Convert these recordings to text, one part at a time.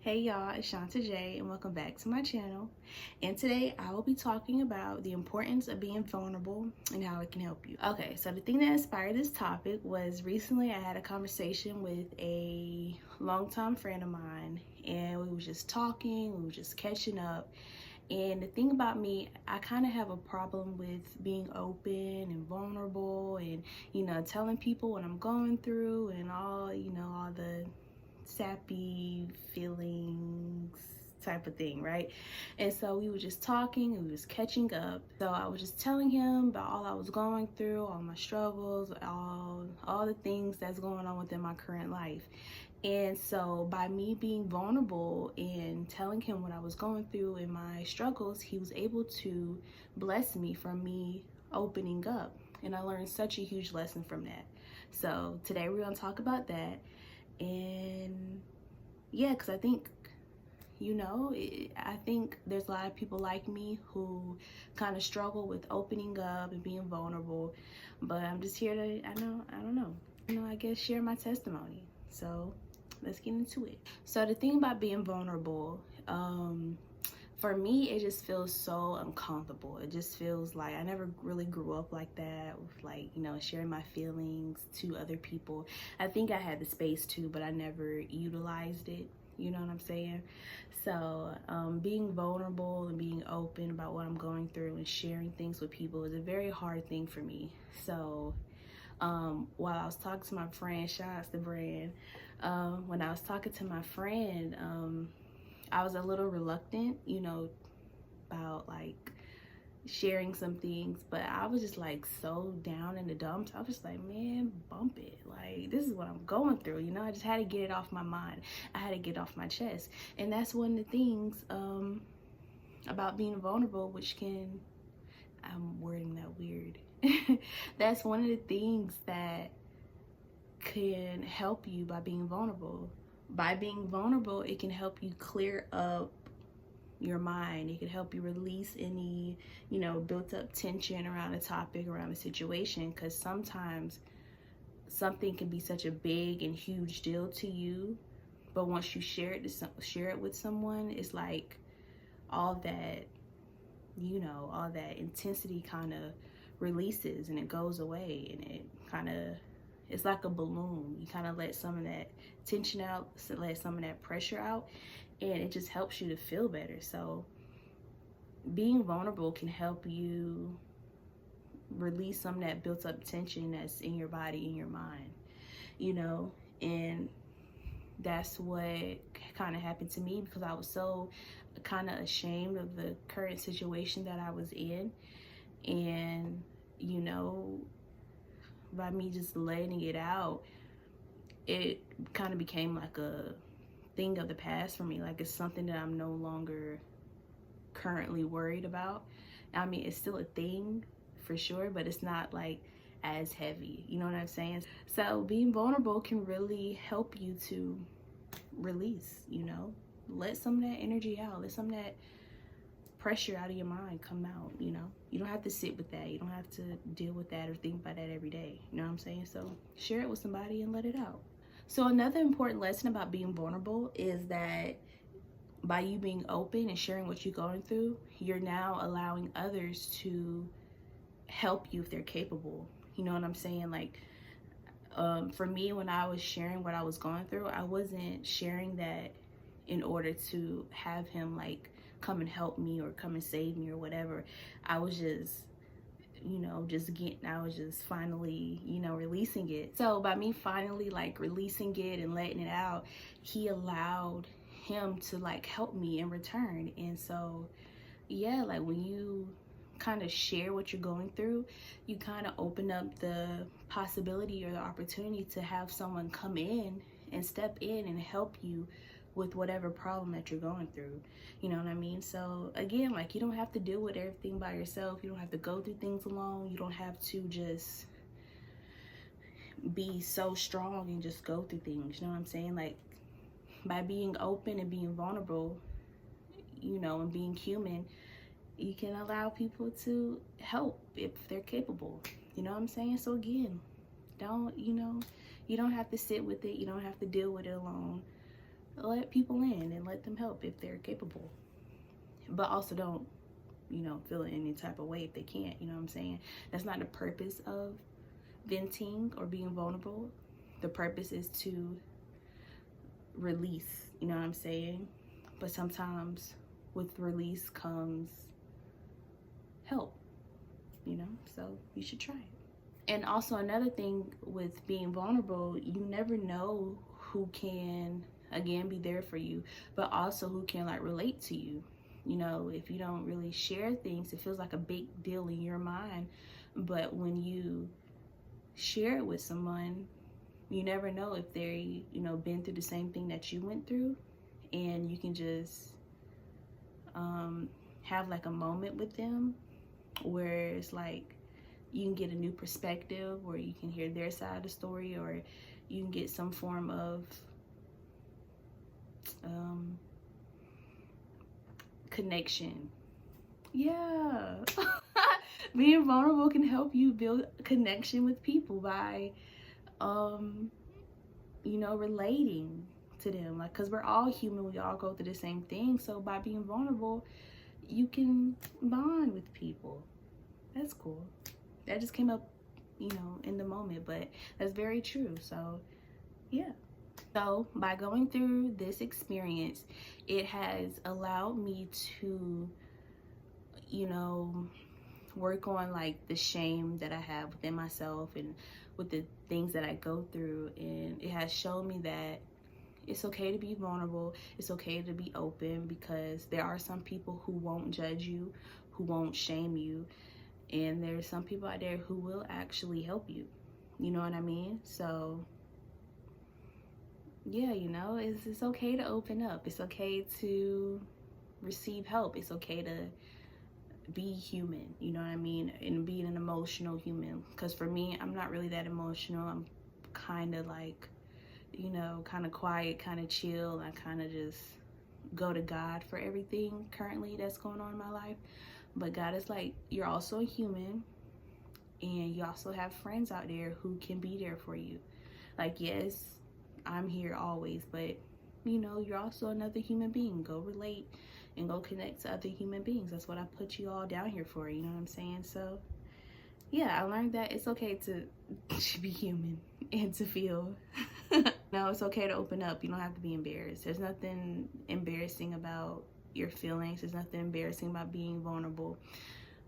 Hey y'all, it's Shanta J and welcome back to my channel. And today I will be talking about the importance of being vulnerable and how it can help you. Okay, so the thing that inspired this topic was recently I had a conversation with a longtime friend of mine, and we were just talking, we were just catching up. And the thing about me, I kind of have a problem with being open and vulnerable and, telling people what I'm going through and all the sappy feelings type of thing, right? And so we were just talking and we was catching up. So I was just telling him about all I was going through, all my struggles, all the things that's going on within my current life. And so by me being vulnerable and telling him what I was going through and my struggles, he was able to bless me from me opening up. And I learned such a huge lesson from that. So today we're going to talk about that. And yeah, because I think, I think there's a lot of people like me who kind of struggle with opening up and being vulnerable. But I'm just here to, I guess share my testimony. So let's get into it. So the thing about being vulnerable, for me, it just feels so uncomfortable. It just feels like I never really grew up like that, with sharing my feelings to other people. I think I had the space to, but I never utilized it. You know what I'm saying? So being vulnerable and being open about what I'm going through and sharing things with people is a very hard thing for me. So while I was talking to my friend, shout out to Brand, when I was talking to my friend, I was a little reluctant, about like sharing some things, but I was just like so down in the dumps. I was just like, man, bump it. Like, this is what I'm going through, I just had to get it off my mind. I had to get it off my chest. And that's one of the things about being vulnerable, which can, I'm wording that weird. That's one of the things that can help you by being vulnerable. By being vulnerable, it can help you clear up your mind. It can help you release any, built up tension around a topic, around a situation, because sometimes something can be such a big and huge deal to you, but once you share it with someone, it's like all that, all that intensity kind of releases and it goes away, and it kind of, it's like a balloon. You kind of let some of that tension out, let some of that pressure out, and it just helps you to feel better. So being vulnerable can help you release some of that built up tension that's in your body, in your mind, and that's what kind of happened to me, because I was so kind of ashamed of the current situation that I was in. And by me just letting it out, it kind of became like a thing of the past for me. Like, it's something that I'm no longer currently worried about. I mean, it's still a thing for sure, but it's not like as heavy, you know what I'm saying? So being vulnerable can really help you to release, let some of that energy out, let some of that pressure out of your mind come out. You don't have to sit with that, you don't have to deal with that or think about that every day, you know what I'm saying? So share it with somebody and let it out. So another important lesson about being vulnerable is that by you being open and sharing what you're going through, you're now allowing others to help you if they're capable. You know what I'm saying? Like, for me, when I was sharing what I was going through, I wasn't sharing that in order to have him like come and help me or come and save me or whatever. I was just, I was just finally, releasing it. So by me finally like releasing it and letting it out, he allowed him to like help me in return. And so, yeah, like when you kind of share what you're going through, you kind of open up the possibility or the opportunity to have someone come in and step in and help you with whatever problem that you're going through. You know what I mean? So again, like, you don't have to deal with everything by yourself. You don't have to go through things alone. You don't have to just be so strong and just go through things. You know what I'm saying? Like, by being open and being vulnerable, and being human, you can allow people to help if they're capable. You know what I'm saying? So again, you don't have to sit with it. You don't have to deal with it alone. let people in and let them help if they're capable. But also don't, feel any type of way if they can't, you know what I'm saying? That's not the purpose of venting or being vulnerable. The purpose is to release, you know what I'm saying? But sometimes with release comes help, so you should try it. And also another thing with being vulnerable, you never know who can, again, be there for you, but also who can like relate to you. If you don't really share things, it feels like a big deal in your mind, but when you share it with someone, you never know if they, been through the same thing that you went through, and you can just have like a moment with them where it's like you can get a new perspective, or you can hear their side of the story, or you can get some form of connection. Yeah. Being vulnerable can help you build connection with people by relating to them, like, because we're all human, we all go through the same thing. So by being vulnerable, you can bond with people. That's cool. That just came up, in the moment, but that's very true. So yeah. So by going through this experience, it has allowed me to, work on like the shame that I have within myself and with the things that I go through. And it has shown me that it's okay to be vulnerable. It's okay to be open, because there are some people who won't judge you, who won't shame you. And there's some people out there who will actually help you. You know what I mean? So yeah, it's okay to open up. It's okay to receive help. It's okay to be human, you know what I mean? And be an emotional human. Because for me, I'm not really that emotional. I'm kind of like, kind of quiet, kind of chill. I kind of just go to God for everything currently that's going on in my life. But God is like, you're also a human, and you also have friends out there who can be there for you. Like, yes, I'm here always, but you're also another human being. Go relate and go connect to other human beings. That's what I put you all down here for, you know what I'm saying? So yeah, I learned that it's okay to be human and to feel. No, it's okay to open up. You don't have to be embarrassed. There's nothing embarrassing about your feelings. There's nothing embarrassing about being vulnerable.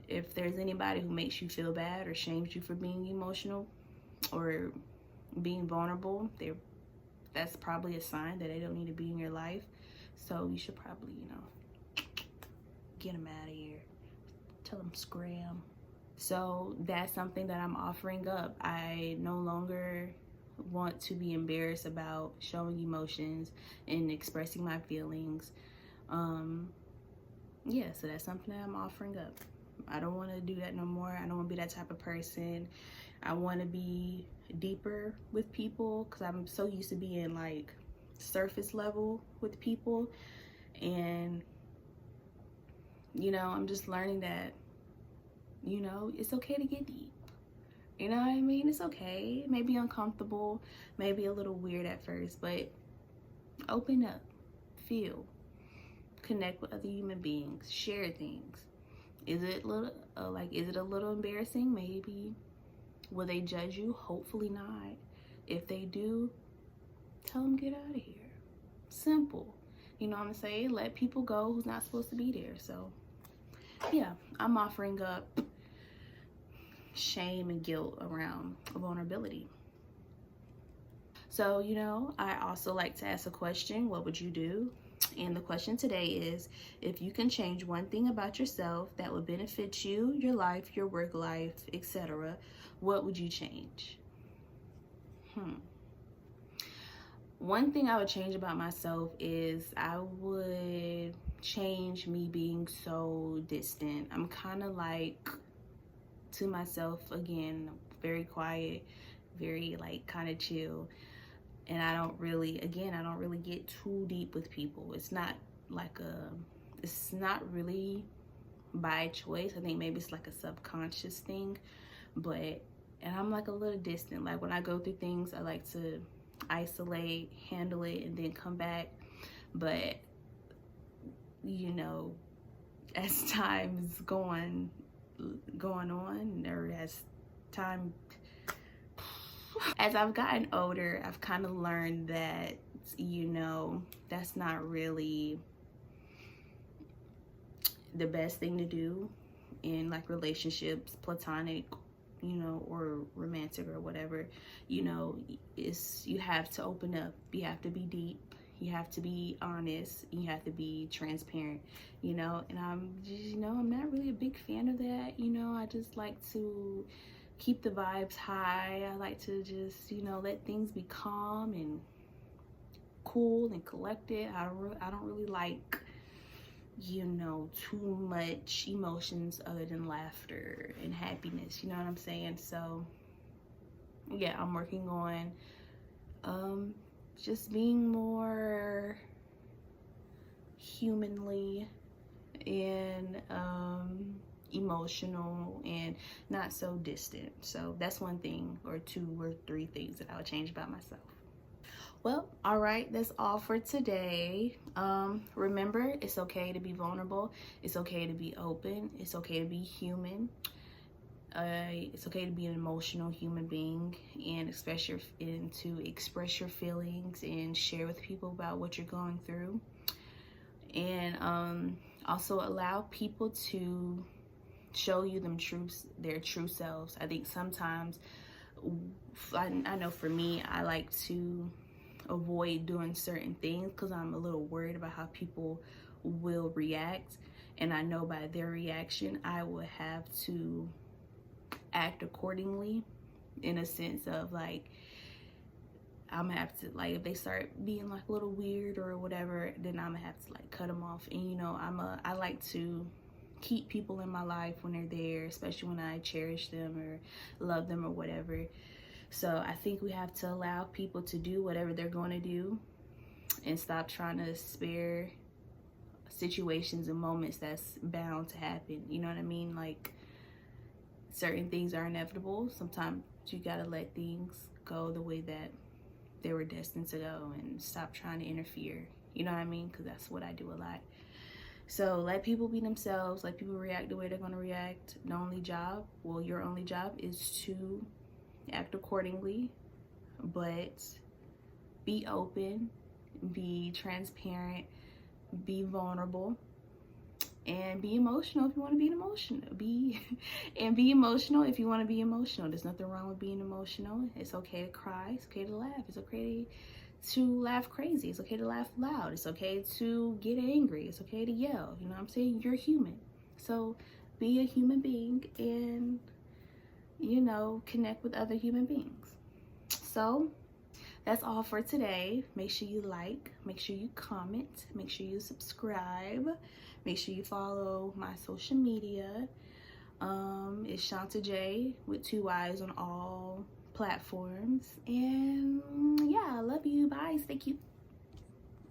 If there's anybody who makes you feel bad or shames you for being emotional or being vulnerable, that's probably a sign that they don't need to be in your life. So you should probably, get them out of here. Tell them scram. So that's something that I'm offering up. I no longer want to be embarrassed about showing emotions and expressing my feelings. Yeah, so that's something that I'm offering up. I don't want to do that no more. I don't want to be that type of person. I want to be deeper with people, because I'm so used to being like surface level with people. And I'm just learning that it's okay to get deep. You know what I mean? It's okay. It may be uncomfortable, maybe a little weird at first, but open up, feel, connect with other human beings, share things. Is it a little embarrassing? Maybe. Will they judge you? Hopefully not. If they do, tell them get out of here. Simple. You know what I'm saying? Let people go who's not supposed to be there. So yeah, I'm offering up shame and guilt around vulnerability. So, I also like to ask a question: what would you do? And the question today is, if you can change one thing about yourself that would benefit you, your life, your work life, etc., what would you change? One thing I would change about myself is I would change me being so distant. I'm kind of like, to myself, again, very quiet, very like kind of chill. And I don't really get too deep with people. It's not really by choice. I think maybe it's like a subconscious thing, and I'm like a little distant. Like when I go through things, I like to isolate, handle it, and then come back. But, you know, as time's going on, or as I've gotten older, I've kind of learned that, you know, that's not really the best thing to do in like relationships, platonic, you know, or romantic or whatever. You know, you have to open up, you have to be deep, you have to be honest, you have to be transparent, you know. And I'm just, you know, I'm not really a big fan of that. You know, I just like to keep the vibes high. I like to just, you know, let things be calm and cool and collected. I don't really like, you know, too much emotions other than laughter and happiness, you know what I'm saying? So yeah, I'm working on just being more humanly and emotional and not so distant. So that's one thing, or two or three things that I would change about myself. Well, all right, that's all for today. Remember, it's okay to be vulnerable. It's okay to be open. It's okay to be human. It's okay to be an emotional human being, and to express your feelings and share with people about what you're going through. And also allow people to show you their true selves. I think sometimes, I know for me, I like to avoid doing certain things because I'm a little worried about how people will react, and I know by their reaction I will have to act accordingly, in a sense of like, I'm gonna have to, like, if they start being like a little weird or whatever, then I'm gonna have to like cut them off. And you know, I like to keep people in my life when they're there, especially when I cherish them or love them or whatever. So I think we have to allow people to do whatever they're going to do and stop trying to spare situations and moments that's bound to happen. You know what I mean? Like, certain things are inevitable. Sometimes you gotta let things go the way that they were destined to go and stop trying to interfere. You know what I mean? Because that's what I do a lot. So let people be themselves, let people react the way they're going to react. Your only job is to act accordingly, but be open, be transparent, be vulnerable, and be emotional if you want to be emotional. Be emotional if you want to be emotional. There's nothing wrong with being emotional. It's okay to cry. It's okay to laugh. It's okay to laugh crazy. It's okay to laugh loud. It's okay to get angry. It's okay to yell. You know what I'm saying? You're human. So be a human being and, you know, connect with other human beings. So that's all for today. Make sure you like, make sure you comment, make sure you subscribe, make sure you follow my social media. It's Shanta J with 2 Y's on all platforms. And yeah, I love you. Bye. Stay cute.